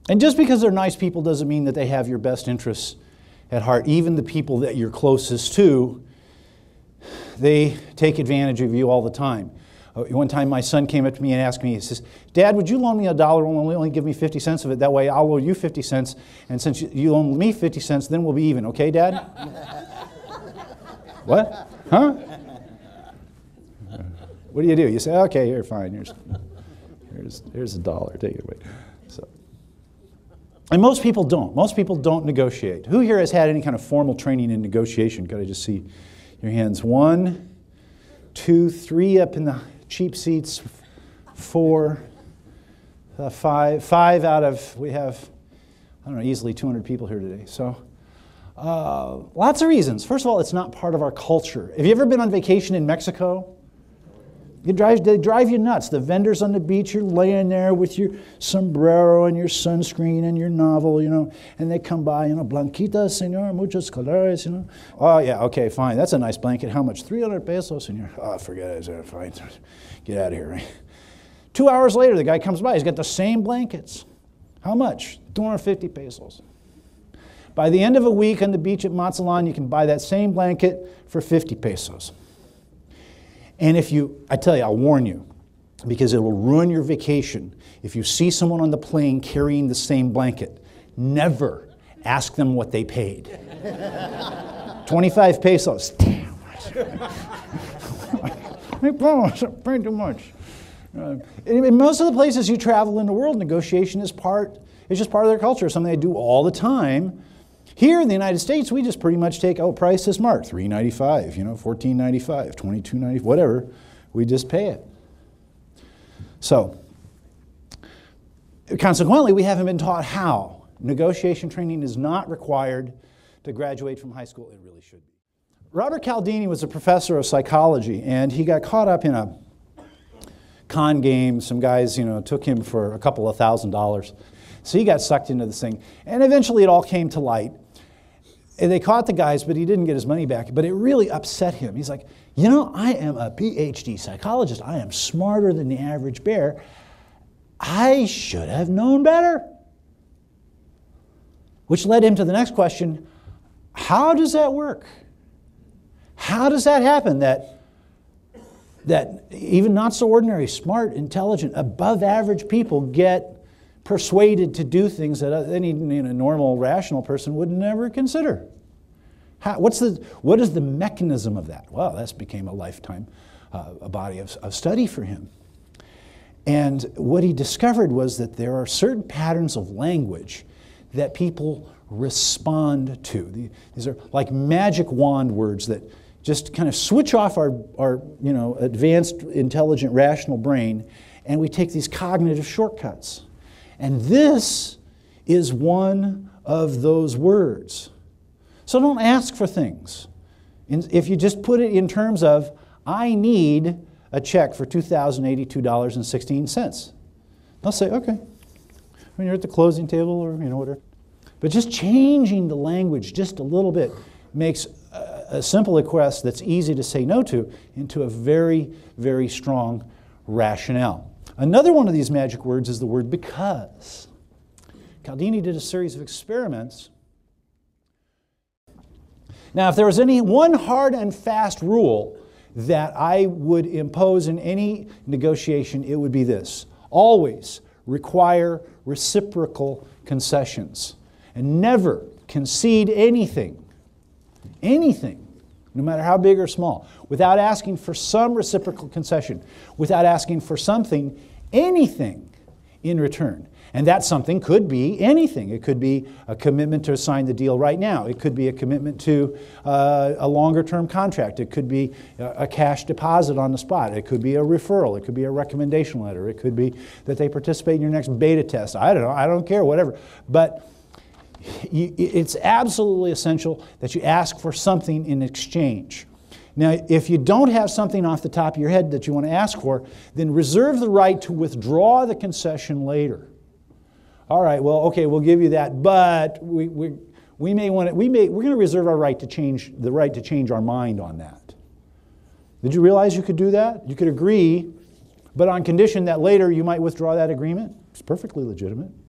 And just because they're nice people doesn't mean that they have your best interests at heart. Even the people that you're closest to, they take advantage of you all the time. One time my son came up to me and asked me, he says, "Dad, would you loan me $1 and only give me 50 cents of it? That way I'll loan you 50 cents, and since you loan me 50 cents, then we'll be even, okay, Dad?" What? Huh? What do? You say, "Okay, here, fine. Here's $1. Take it away." So, and most people don't. Most people don't negotiate. Who here has had any kind of formal training in negotiation? Could I just see your hands? 1, 2, 3 up in the cheap seats, 4, 5 out of, we have, I don't know, easily 200 people here today. So lots of reasons. First of all, it's not part of our culture. Have you ever been on vacation in Mexico? They drive you nuts. The vendors on the beach, you're laying there with your sombrero and your sunscreen and your novel, and they come by, "Blanquita, señor, muchos colores, "Oh, yeah, okay, fine. That's a nice blanket. How much? 300 pesos, señor. "Oh, forget it. Fine. Get out of here." Right? 2 hours later, the guy comes by. He's got the same blankets. How much? 250 pesos. By the end of a week on the beach at Mazatlan, you can buy that same blanket for 50 pesos. And I tell you, I'll warn you, because it will ruin your vacation. If you see someone on the plane carrying the same blanket, never ask them what they paid. 25 pesos. Damn. I promise, I paid too much. In most of the places you travel in the world, negotiation is just part of their culture, something they do all the time. Here in the United States, we just pretty much take, price is marked, $3.95, $14.95, $22.95, whatever. We just pay it. So, consequently, we haven't been taught how. Negotiation training is not required to graduate from high school. It really should be. Robert Cialdini was a professor of psychology, and he got caught up in a con game. Some guys, took him for a couple of $1,000s. So he got sucked into this thing. And eventually it all came to light. And they caught the guys, but he didn't get his money back. But it really upset him. He's like, I am a PhD psychologist. I am smarter than the average bear. I should have known better. Which led him to the next question, how does that work? How does that happen that even not so ordinary, smart, intelligent, above average people get persuaded to do things that any normal, rational person would never consider? What is the mechanism of that? Well, that became a lifetime, a body of study for him. And what he discovered was that there are certain patterns of language that people respond to. These are like magic wand words that just kind of switch off our advanced, intelligent, rational brain, and we take these cognitive shortcuts. And this is one of those words. So don't ask for things. If you just put it in terms of, I need a check for $2,082.16. They'll say, okay. When you're at the closing table or whatever. But just changing the language just a little bit makes a simple request that's easy to say no to into a very, very strong rationale. Another one of these magic words is the word because. Cialdini did a series of experiments. Now, if there was any one hard and fast rule that I would impose in any negotiation, it would be this. Always require reciprocal concessions and never concede anything, no matter how big or small, without asking for some reciprocal concession, without asking for something, anything in return. And that something could be anything. It could be a commitment to sign the deal right now. It could be a commitment to a longer-term contract. It could be a cash deposit on the spot. It could be a referral. It could be a recommendation letter. It could be that they participate in your next beta test. I don't know. I don't care, whatever. But it's absolutely essential that you ask for something in exchange. Now, if you don't have something off the top of your head that you want to ask for, then reserve the right to withdraw the concession later. All right, well, okay, we'll give you that, but we're going to reserve our right to change our mind on that. Did you realize you could do that? You could agree, but on condition that later you might withdraw that agreement. It's perfectly legitimate.